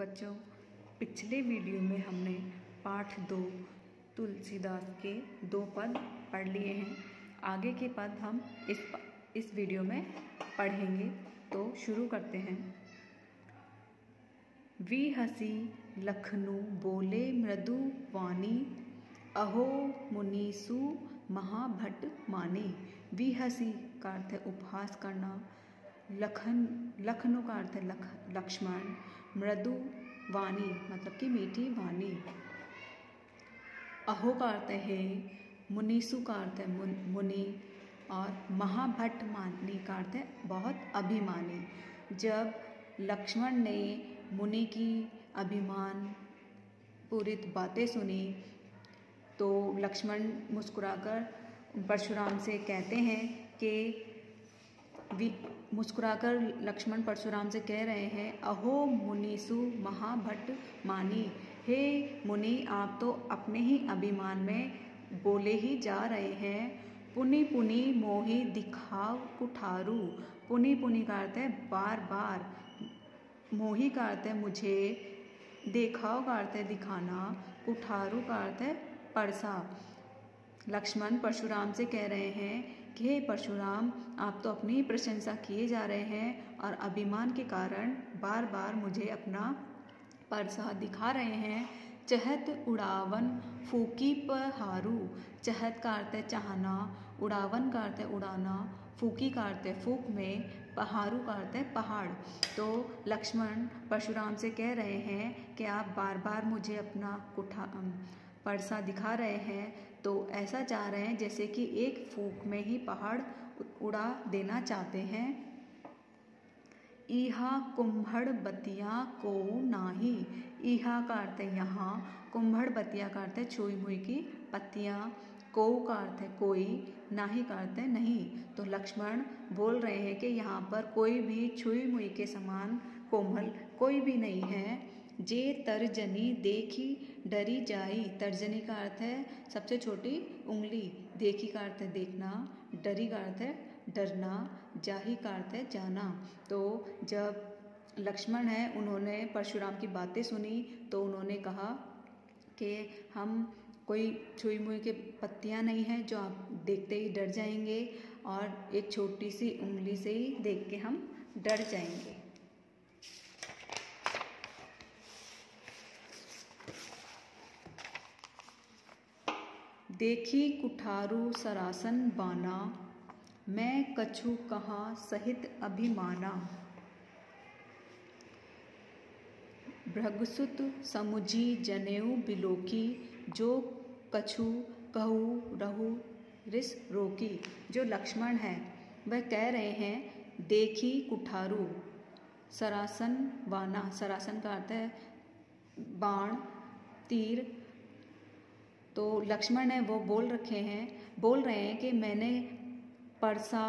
बच्चों, पिछले वीडियो में हमने पाठ 2 तुलसीदास के 2 पद पढ़ लिए हैं। आगे के पद हम इस वीडियो में पढ़ेंगे, तो शुरू करते हैं। वी हसी लखनऊ बोले मृदु वाणी, अहो मुनीसु महाभट माने। वी हसी का अर्थ है उपहास करना, लखनऊ का अर्थ है लक्ष्मण, मृदु वाणी मतलब कि मीठी वाणी, अहो का अर्थ है मुनीसु का अर्थ है मुनि, और महाभट मानी का अर्थ है बहुत अभिमानी। जब लक्ष्मण ने मुनि की अभिमान पूरित बातें सुनी तो लक्ष्मण मुस्कुराकर परशुराम से कहते हैं कि मुस्कुराकर लक्ष्मण परशुराम से कह रहे हैं, अहो मुनीसु महाभट मानी। हे मुनि, आप तो अपने ही अभिमान में बोले ही जा रहे हैं। पुनि पुनि मोहि दिखाव कुठारू। पुनि पुनि का अर्थ है बार बार, मोहि का अर्थ है मुझे, देखाव का अर्थ है दिखाना, कुठारू का अर्थ है परसा। लक्ष्मण परशुराम से कह रहे हैं कि हे परशुराम, आप तो अपनी ही प्रशंसा किए जा रहे हैं और अभिमान के कारण बार बार मुझे अपना परसा दिखा रहे हैं। चहत उड़ावन फूकी पहारू। चहत का अर्थ है चाहना, उड़ावन का अर्थ है उड़ाना, फूकी का अर्थ है फूक में, पहारू का अर्थ है पहाड़। तो लक्ष्मण परशुराम से कह रहे हैं कि आप बार बार मुझे अपना परसा दिखा रहे हैं, तो ऐसा चाह रहे हैं जैसे कि एक फूक में ही पहाड़ उड़ा देना चाहते हैं। इहा कुम्भड़ बतिया को नाही। इहा का अर्थ है यहाँ, कुम्भड़ बतिया का अर्थ है छुई मुई की पत्तियाँ, को का अर्थ है कोई, नाही का अर्थ है नहीं। तो लक्ष्मण बोल रहे हैं कि यहाँ पर कोई भी छुई मुई के समान कोमल कोई भी नहीं है। जे तर्जनी देखी डरी जाई। तर्जनी का अर्थ है सबसे छोटी उंगली, देखी का अर्थ है देखना, डरी का अर्थ है डरना, जाही का अर्थ है जाना। तो जब लक्ष्मण है उन्होंने परशुराम की बातें सुनी तो उन्होंने कहा कि हम कोई छुई मुई के पत्तियां नहीं हैं जो आप देखते ही डर जाएंगे, और एक छोटी सी उंगली से ही देख के हम डर जाएंगे। देखी कुठारू सरासन बाना, मैं कछु कहाँ सहित अभिमाना। भृगुसुत समुझी जनेऊ बिलोकी, जो कछु कहू रहु रिस रोकी। जो लक्ष्मण है वह कह रहे हैं देखी कुठारू सरासन बाना। सरासन का अर्थ है बाण तीर। तो लक्ष्मण है वो बोल रहे हैं कि मैंने परसा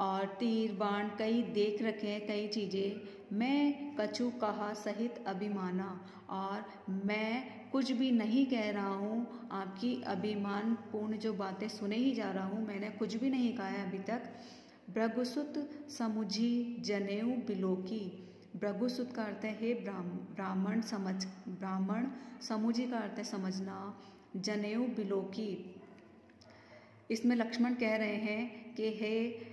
और तीर बाण कई देख रखे हैं, कई चीज़ें। मैं कछु कहा सहित अभिमाना, और मैं कुछ भी नहीं कह रहा हूँ, आपकी अभिमान पूर्ण जो बातें सुने ही जा रहा हूँ, मैंने कुछ भी नहीं कहा है अभी तक। भृगुसुत समुझी जनेऊ बिलोकी। भृगुसुत का अर्थ है हे ब्राह्मण समझ, ब्राह्मण, समुझी का अर्थ है समझना, जनेऊ बिलोकी। इसमें लक्ष्मण कह रहे हैं कि हे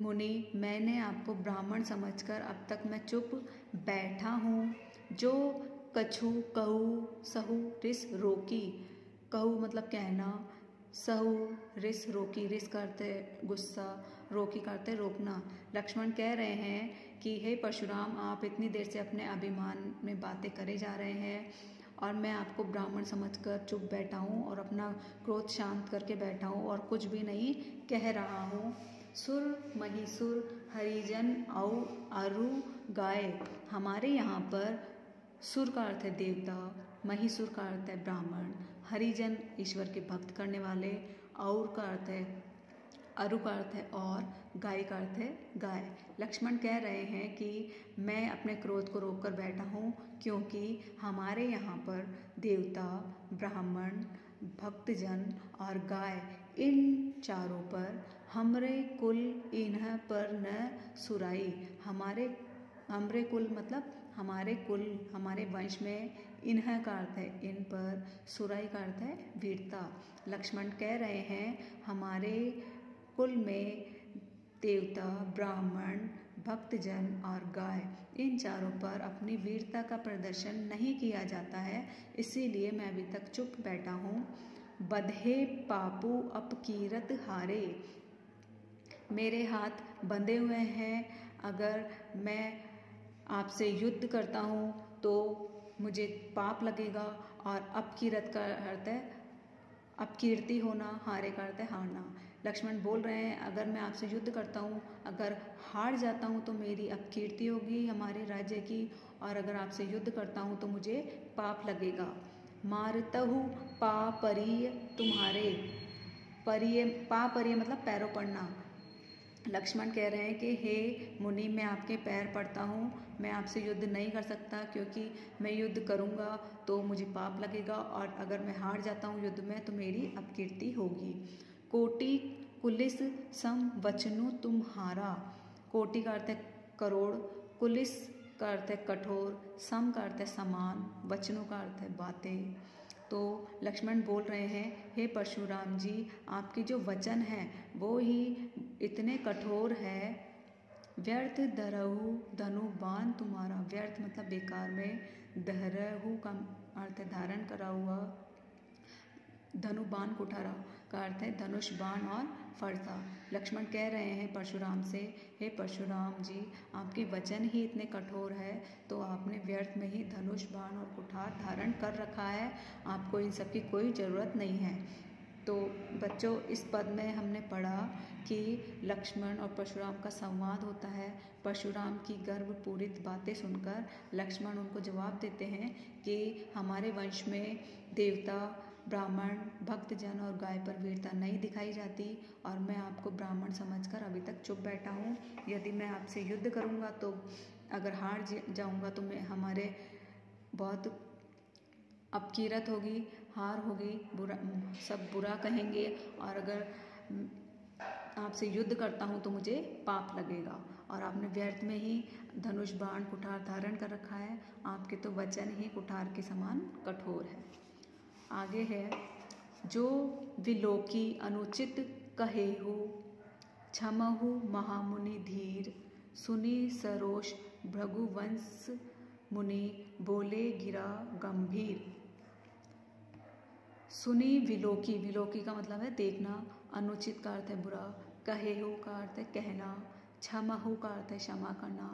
मुनि, मैंने आपको ब्राह्मण समझकर अब तक मैं चुप बैठा हूँ। जो कछु कहू सहु रिस रोकी। कहू मतलब कहना, सहु रिस रोकी। रिस का अर्थ है गुस्सा, रोकी का अर्थ है रोकना। लक्ष्मण कह रहे हैं कि हे परशुराम, आप इतनी देर से अपने अभिमान में बातें करे जा रहे हैं और मैं आपको ब्राह्मण समझकर चुप बैठा हूँ और अपना क्रोध शांत करके बैठा हूँ और कुछ भी नहीं कह रहा हूँ। सुर महिसुर हरिजन औ अरु गाय। हमारे यहाँ पर सुर का अर्थ है देवता, महिसुर का अर्थ है ब्राह्मण, हरिजन ईश्वर के भक्त करने वाले, और का अर्थ है अरु का अर्थ है और, गाय का अर्थ है गाय। लक्ष्मण कह रहे हैं कि मैं अपने क्रोध को रोककर बैठा हूँ क्योंकि हमारे यहाँ पर देवता, ब्राह्मण, भक्तजन और गाय, इन चारों पर हमरे कुल इन्ह पर न सुराई। हमरे कुल मतलब हमारे कुल, हमारे वंश में। इन्ह का अर्थ है इन पर, सुराई का अर्थ है वीरता। लक्ष्मण कह रहे हैं हमारे कुल में देवता, ब्राह्मण, भक्तजन और गाय, इन चारों पर अपनी वीरता का प्रदर्शन नहीं किया जाता है, इसीलिए मैं अभी तक चुप बैठा हूँ। बंधे पापू अपकीरत हारे, मेरे हाथ बंधे हुए हैं, अगर मैं आपसे युद्ध करता हूँ तो मुझे पाप लगेगा। और अपकीरत का अर्थ है अपकीर्ति होना, हारे का अर्थ है हारना। लक्ष्मण बोल रहे हैं अगर मैं आपसे युद्ध करता हूँ, अगर हार जाता हूँ तो मेरी अपकीर्ति होगी हमारे राज्य की, और अगर आपसे युद्ध करता हूँ तो मुझे पाप लगेगा। मारतहु पापरीय तुम्हारे, परिय, पापरीय मतलब पैरों पड़ना। लक्ष्मण कह रहे हैं कि हे मुनि, मैं आपके पैर पड़ता हूँ, मैं आपसे युद्ध नहीं कर सकता, क्योंकि मैं युद्ध करूँगा तो मुझे पाप लगेगा, और अगर मैं हार जाता हूँ युद्ध में तो मेरी अपकीर्ति होगी। कोटि कुलिस सम वचनु तुम्हारा, कोटि का अर्थ है करोड़, कुलिस का अर्थ है कठोर, सम का अर्थ है समान, वचनों का अर्थ है बातें। तो लक्ष्मण बोल रहे हैं हे परशुराम जी, आपके जो वचन हैं वो ही इतने कठोर है। व्यर्थ दरहु धनु बाण तुम्हारा, व्यर्थ मतलब बेकार में, दरहु का अर्थ है धारण करा हुआ, धनु बाण कुठारा का अर्थ है धनुष, बाण और फरसा। लक्ष्मण कह रहे हैं परशुराम से, हे परशुराम जी, आपके वचन ही इतने कठोर है तो आपने व्यर्थ में ही धनुष, बाण और कुठार धारण कर रखा है, आपको इन सब की कोई ज़रूरत नहीं है। तो बच्चों, इस पद में हमने पढ़ा कि लक्ष्मण और परशुराम का संवाद होता है। परशुराम की गर्वपूरित बातें सुनकर लक्ष्मण उनको जवाब देते हैं कि हमारे वंश में देवता, ब्राह्मण, भक्तजन और गाय पर वीरता नहीं दिखाई जाती, और मैं आपको ब्राह्मण समझकर अभी तक चुप बैठा हूँ। यदि मैं आपसे युद्ध करूँगा तो अगर हार जाऊँगा तो मैं हमारे बहुत अपकीरत होगी, हार होगी, बुरा, सब बुरा कहेंगे, और अगर आपसे युद्ध करता हूँ तो मुझे पाप लगेगा। और आपने व्यर्थ में ही धनुष, बाण, कुठार धारण कर रखा है, आपके तो वचन ही कुठार के समान कठोर है। आगे है, जो विलोकी अनुचित कहेहु, क्षमहु महामुनि धीर, सुनी सरोष भृगुवंश मुनि, बोले गिरा गंभीर। सुनी विलोकी, विलोकी का मतलब है देखना, अनुचित का अर्थ है बुरा, कहेहु का अर्थ है कहना, क्षमहु का अर्थ है क्षमा करना,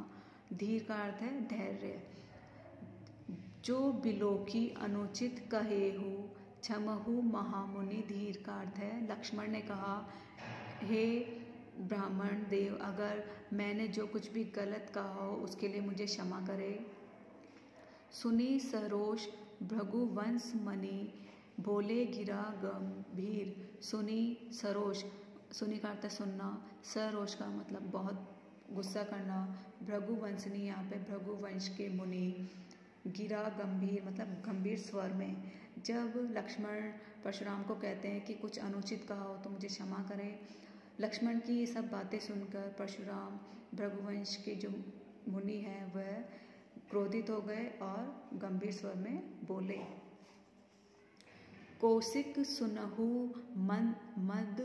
धीर का अर्थ है धैर्य। जो विलोकी अनुचित कहेहु, क्षमहु महामुनि धीर का अर्थ है लक्ष्मण ने कहा, हे ब्राह्मण देव, अगर मैंने जो कुछ भी गलत कहा हो उसके लिए मुझे क्षमा करे। सुनी सरोष भृगुवंश मुनि, बोले गिरा गंभीर। सुनी सरोष, सुनी का अर्थ है सुनना, सरोष का मतलब बहुत गुस्सा करना, भृगुवंशनी यहाँ पे भृगुवंश के मुनि, गिरा गंभीर मतलब गंभीर स्वर में। जब लक्ष्मण परशुराम को कहते हैं कि कुछ अनुचित कहा हो तो मुझे क्षमा करें, लक्ष्मण की ये सब बातें सुनकर परशुराम, भृगुवंश के जो मुनि हैं वह क्रोधित हो गए और गंभीर स्वर में बोले। कौशिक सुनहु मद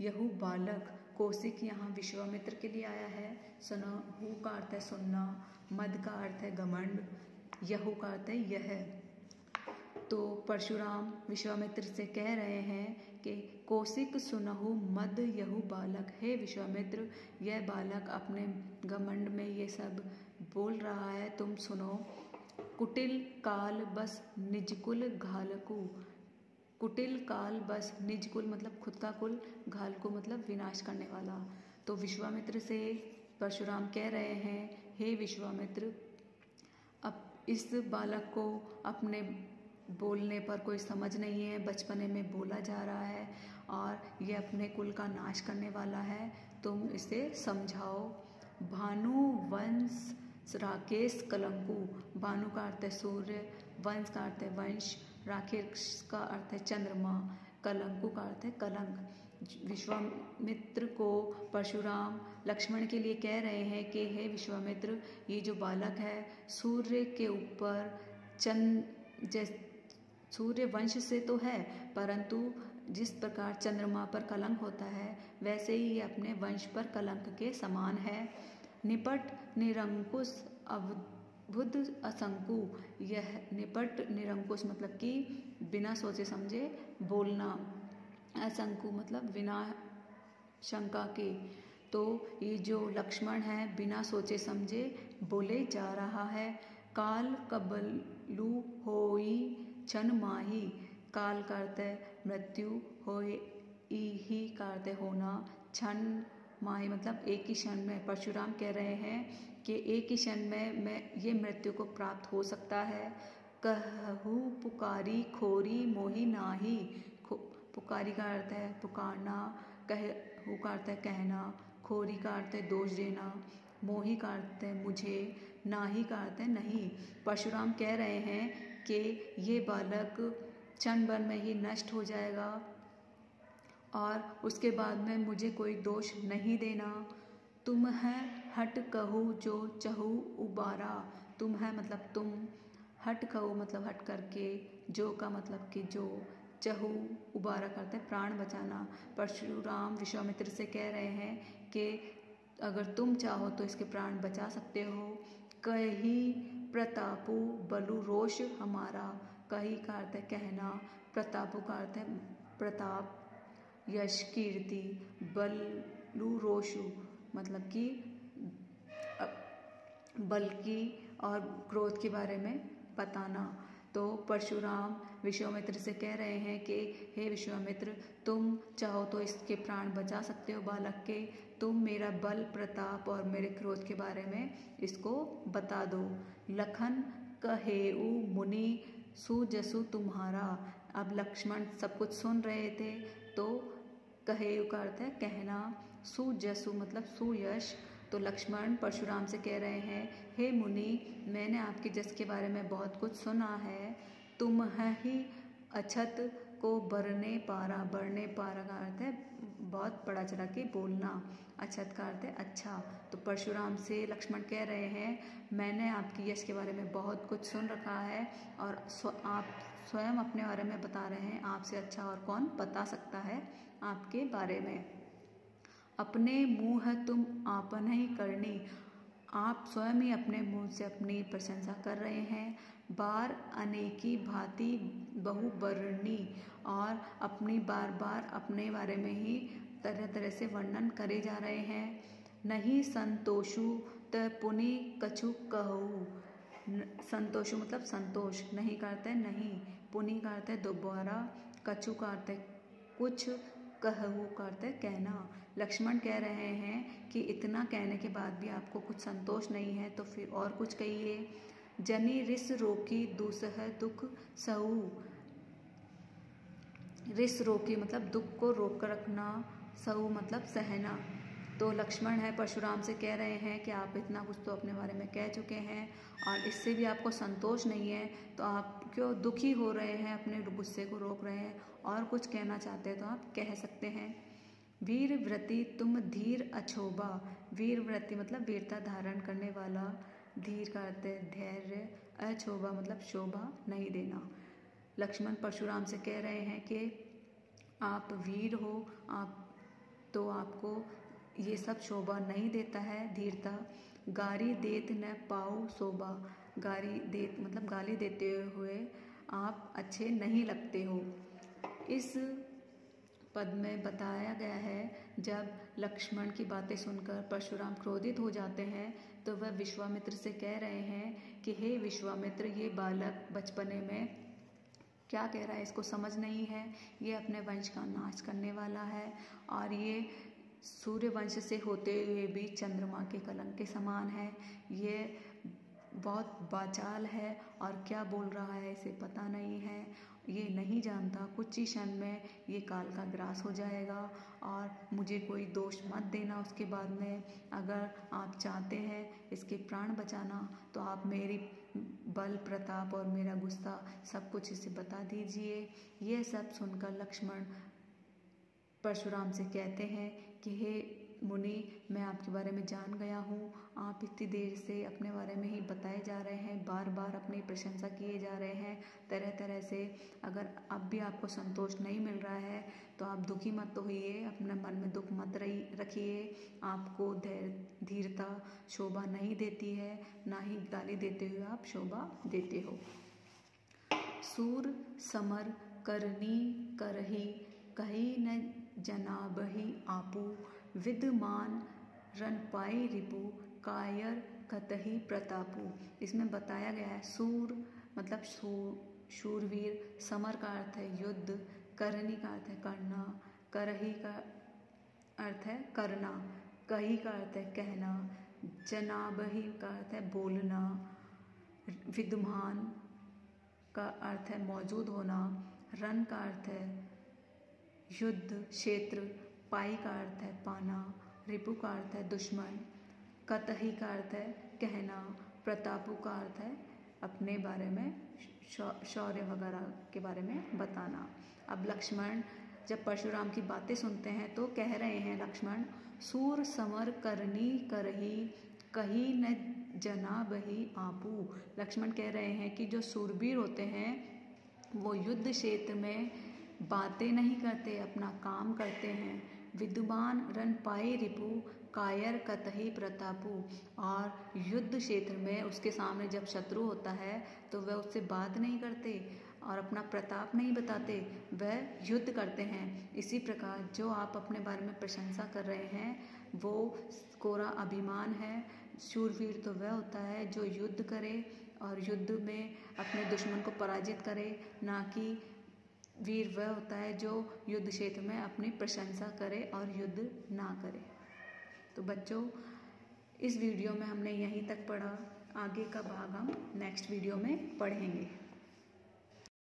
यहु बालक, कौशिक यहाँ विश्वामित्र के लिए आया है। सुनहु का अर्थ है सुनना, मद का अर्थ है घमंड, यहु का अर्थ है यह। तो परशुराम विश्वामित्र से कह रहे हैं कि कौशिक सुनहु मद यहु बालक, हे विश्वामित्र, यह बालक अपने घमंड में ये सब बोल रहा है, तुम सुनो। कुटिल काल बस निजकुल घालकू, कुटिल काल बस निजकुल मतलब खुद का कुल, घालकू मतलब विनाश करने वाला। तो विश्वामित्र से परशुराम कह रहे हैं, हे विश्वामित्र, अब इस बालक को अपने बोलने पर कोई समझ नहीं है, बचपने में बोला जा रहा है और ये अपने कुल का नाश करने वाला है, तुम इसे समझाओ। भानु वंश राकेश कलंकु, भानु का अर्थ है सूर्य, वंश का अर्थ है वंश, राकेश का अर्थ है चंद्रमा, कलंकु का अर्थ है कलंक। विश्वामित्र को परशुराम लक्ष्मण के लिए कह रहे हैं कि हे विश्वामित्र, ये जो बालक है सूर्य के ऊपर सूर्य वंश से तो है, परंतु जिस प्रकार चंद्रमा पर कलंक होता है वैसे ही ये अपने वंश पर कलंक के समान है। निपट निरंकुश अद्भुत असंकु, यह निपट निरंकुश मतलब कि बिना सोचे समझे बोलना, असंकु मतलब बिना शंका के। तो ये जो लक्ष्मण है बिना सोचे समझे बोले जा रहा है। काल कबलु होई क्षण माही, काल का अर्थ है मृत्यु, होई ही का अर्थ है होना, क्षण माही मतलब एक ही क्षण में। परशुराम कह रहे हैं कि एक ही क्षण में मैं ये मृत्यु को प्राप्त हो सकता है। कहू पुकारी खोरी मोही नाही, पुकारी का अर्थ है पुकारना, कहू का अर्थ है कहना, खोरी का अर्थ है दोष देना, मोही का अर्थ है मुझे, नाही का अर्थ है नहीं। परशुराम कह रहे हैं कि ये बालक क्षण भर में ही नष्ट हो जाएगा और उसके बाद में मुझे कोई दोष नहीं देना। तुम है हट कहू जो चहु उबारा, तुम है मतलब तुम, हट कहू मतलब हट करके, जो का मतलब कि जो, चहु उबारा करते प्राण बचाना। परशुराम विश्वामित्र से कह रहे हैं कि अगर तुम चाहो तो इसके प्राण बचा सकते हो। कही प्रतापु बलु रोष हमारा, कही का अर्थ है कहना, प्रतापु का अर्थ है प्रताप, यश कीर्ति, बलु रोषु मतलब कि बल की और क्रोध के बारे में बताना। तो परशुराम विश्वामित्र से कह रहे हैं कि हे विश्वामित्र, तुम चाहो तो इसके प्राण बचा सकते हो बालक के, तुम मेरा बल प्रताप और मेरे क्रोध के बारे में इसको बता दो। लखन कहेऊ मुनि सुजसु तुम्हारा, अब लक्ष्मण सब कुछ सुन रहे थे, तो कहेऊ का अर्थ है कहना, सुजसु मतलब सुयश। तो लक्ष्मण परशुराम से कह रहे हैं हे मुनि, मैंने आपके जस के बारे में बहुत कुछ सुना है। तुम ही अछत को बरने पारा, बरने पारा का अर्थ है बहुत बड़ा चढ़ा के बोलना, अछत का अर्थ है अच्छा। तो परशुराम से लक्ष्मण कह रहे हैं मैंने आपकी यश के बारे में बहुत कुछ सुन रखा है और आप स्वयं अपने बारे में बता रहे हैं, आपसे अच्छा और कौन बता सकता है आपके बारे में। अपने मुँह तुम आपन ही करनी, आप स्वयं ही अपने मुँह से अपनी प्रशंसा कर रहे हैं। बार अनेकी भांति बहुबरणी, और अपनी बार बार अपने बारे में ही तरह तरह से वर्णन करे जा रहे हैं। नहीं संतोषु त पुनि कछु कहू, संतोषु मतलब संतोष, नहीं करते नहीं, पुनि करते दोबारा, कछु करते कुछ, कहू करते कहना। लक्ष्मण कह रहे हैं कि इतना कहने के बाद भी आपको कुछ संतोष नहीं है तो फिर और कुछ कहिए। जनी रिस रोकी दूसह दुख सहू, रिस रोकी मतलब दुख को रोक कर रखना, सहू मतलब सहना। तो लक्ष्मण है परशुराम से कह रहे हैं कि आप इतना कुछ तो अपने बारे में कह चुके हैं और इससे भी आपको संतोष नहीं है, तो आप क्यों दुखी हो रहे हैं, अपने गुस्से को रोक रहे हैं और कुछ कहना चाहते हैं तो आप कह सकते हैं। वीर व्रति तुम धीर अछोबा, वीर व्रति मतलब वीरता धारण करने वाला, धीर का अर्थ है धैर्य, अछोबा मतलब शोभा नहीं देना। लक्ष्मण परशुराम से कह रहे हैं कि आप वीर हो, आप तो आपको ये सब शोभा नहीं देता है, धीरता। गारी देत न पाऊ शोभा, गारी देत मतलब गाली देते हुए आप अच्छे नहीं लगते हो। इस पद में बताया गया है जब लक्ष्मण की बातें सुनकर परशुराम क्रोधित हो जाते हैं तो वह विश्वामित्र से कह रहे हैं कि हे विश्वामित्र, ये बालक बचपने में क्या कह रहा है इसको समझ नहीं है, ये अपने वंश का नाश करने वाला है और ये सूर्य वंश से होते हुए भी चंद्रमा के कलंक के समान है, ये बहुत बाचाल है और क्या बोल रहा है इसे पता नहीं है, ये नहीं जानता, कुछ ही क्षण में ये काल का ग्रास हो जाएगा और मुझे कोई दोष मत देना उसके बाद में। अगर आप चाहते हैं इसके प्राण बचाना तो आप मेरी बल प्रताप और मेरा गुस्सा सब कुछ इसे बता दीजिए। यह सब सुनकर लक्ष्मण परशुराम से कहते हैं कि हे मुनि, मैं आपके बारे में जान गया हूँ, आप इतनी देर से अपने बारे में ही बताए जा रहे हैं, बार बार अपनी प्रशंसा किए जा रहे हैं तरह तरह से। अगर अब भी आपको संतोष नहीं मिल रहा है तो आप दुखी मत होइए, अपने मन में दुख मत रखिए। आपको धीरता शोभा नहीं देती है, ना ही गाली देते हुए आप शोभा देते हो। सूर समर करनी करही, कही न जनाबही आपू, विद्यमान रन पाई रिपु, कायर कतही प्रतापू। इसमें बताया गया है सूर मतलब शूरवीर, समर का अर्थ है युद्ध, करनी का अर्थ है करना, करही का अर्थ है करना, कही का अर्थ है कहना, जनाबही का अर्थ है बोलना, विद्यमान का अर्थ है मौजूद होना, रन का अर्थ है युद्ध क्षेत्र, पाई का अर्थ है पाना, रिपु का अर्थ है दुश्मन, कतही का अर्थ है कहना, प्रतापु का अर्थ है अपने बारे में शौर्य वगैरह के बारे में बताना। अब लक्ष्मण जब परशुराम की बातें सुनते हैं तो कह रहे हैं लक्ष्मण, सूर समर करनी करही, कही न जनाबही आपू। लक्ष्मण कह रहे हैं कि जो सूरवीर होते हैं वो युद्ध क्षेत्र में बातें नहीं करते, अपना काम करते हैं। विद्वान रन पाए रिपु, कायर कतही प्रतापु। और युद्ध क्षेत्र में उसके सामने जब शत्रु होता है तो वह उससे बात नहीं करते और अपना प्रताप नहीं बताते, वह युद्ध करते हैं। इसी प्रकार जो आप अपने बारे में प्रशंसा कर रहे हैं वो कोरा अभिमान है। शूरवीर तो वह होता है जो युद्ध करे और युद्ध में अपने दुश्मन को पराजित करे, ना कि वीर वह होता है जो युद्ध क्षेत्र में अपनी प्रशंसा करे और युद्ध ना करे। तो बच्चों, इस वीडियो में हमने यहीं तक पढ़ा, आगे का भाग हम नेक्स्ट वीडियो में पढ़ेंगे।